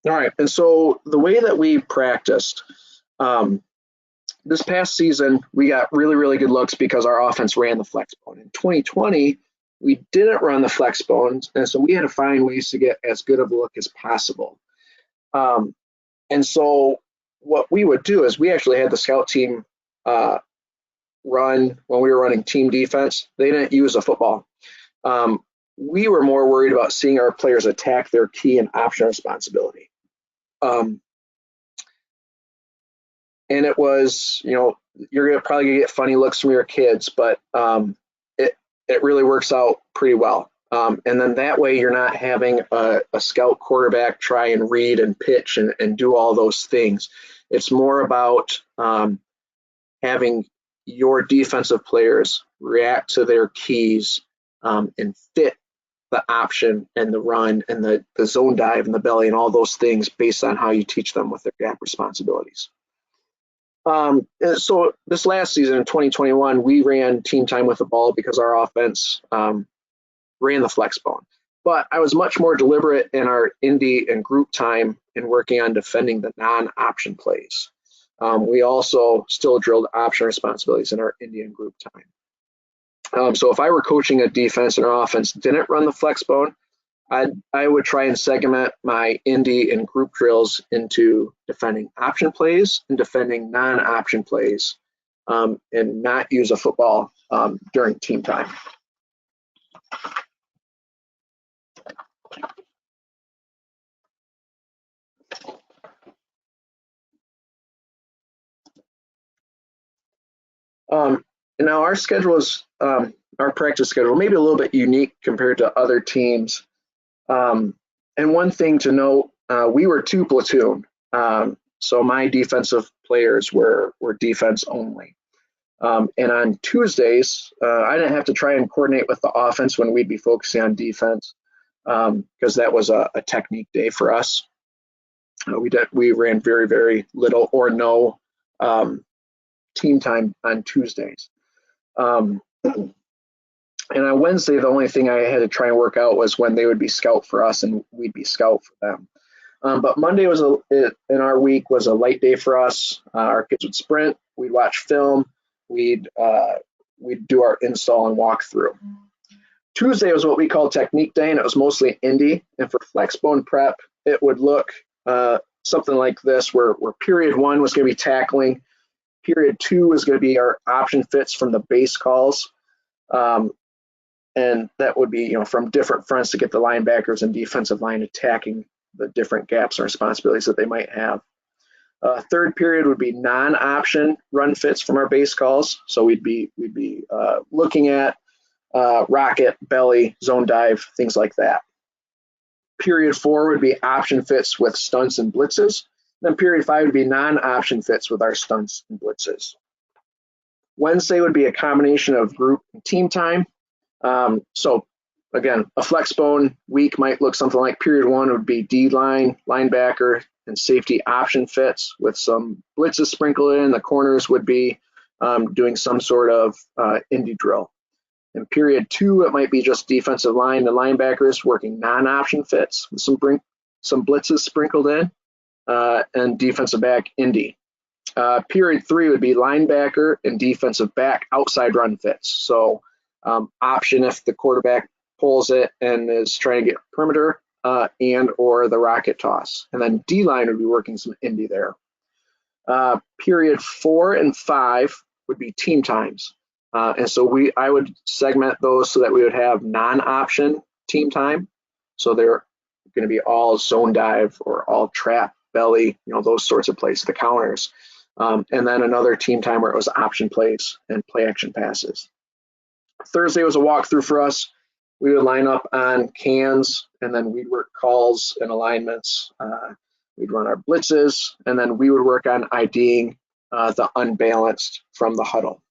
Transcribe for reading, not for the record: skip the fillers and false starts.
All right, and so the way that we practiced, this past season, we got really good looks because our offense ran the flexbone. In 2020, we didn't run the flexbones, and so we had to find ways to get as good of a look as possible. And so what we would do is we actually had the scout team run when we were running team defense. They didn't use a football. We were more worried about seeing our players attack their key and option responsibility. And it was, you're probably gonna get funny looks from your kids, but it really works out pretty well. And then that way you're not having a scout quarterback try and read and pitch and do all those things. It's more about having your defensive players react to their keys and fit the option and the run and the zone dive and the belly and all those things based on how you teach them with their gap responsibilities. So this last season in 2021, we ran team time with the ball because our offense ran the flexbone. But I was much more deliberate in our indie and group time in working on defending the non-option plays. We also still drilled option responsibilities in our indie and group time. So if I were coaching a defense and our offense didn't run the flexbone, I would try and segment my indie and group drills into defending option plays and defending non-option plays, and not use a football during team time. Now our schedule is, our practice schedule, maybe a little bit unique compared to other teams. And one thing to note, we were 2 platoon, so my defensive players were defense only. And on Tuesdays, I didn't have to try and coordinate with the offense when we'd be focusing on defense, because that was a technique day for us. We ran very little or no team time on Tuesdays. And on Wednesday, the only thing I had to try and work out was when they would be scout for us and we'd be scout for them. But Monday was in our week was a light day for us. Our kids would sprint, we'd watch film, we'd do our install and walkthrough. Tuesday was what we call technique day, and it was mostly indie. And for flexbone prep, it would look something like this, where period 1 was going to be tackling, period 2 was going to be our option fits from the base calls. And that would be, from different fronts to get the linebackers and defensive line attacking the different gaps and responsibilities that they might have. Third period would be non-option run fits from our base calls. So we'd be looking at rocket, belly, zone dive, things like that. Period 4 would be option fits with stunts and blitzes. Then period 5 would be non-option fits with our stunts and blitzes. Wednesday would be a combination of group and team time. So again, a flexbone week might look something like period 1 would be D-line, linebacker, and safety option fits with some blitzes sprinkled in. The corners would be doing some sort of indie drill. In period 2, it might be just defensive line and linebackers working non-option fits with some blitzes sprinkled in, and defensive back indie. Period 3 would be linebacker and defensive back outside run fits. So option if the quarterback pulls it and is trying to get perimeter, and or the rocket toss. And then D-line would be working some indie there. Period 4 and 5 would be team times. And so I would segment those so that we would have non-option team time. So they're going to be all zone dive or all trap, belly, those sorts of plays, the counters. And then another team time where it was option plays and play action passes. Thursday was a walkthrough for us. We would line up on cans, and then we'd work calls and alignments. We'd run our blitzes, and then we would work on IDing the unbalanced from the huddle.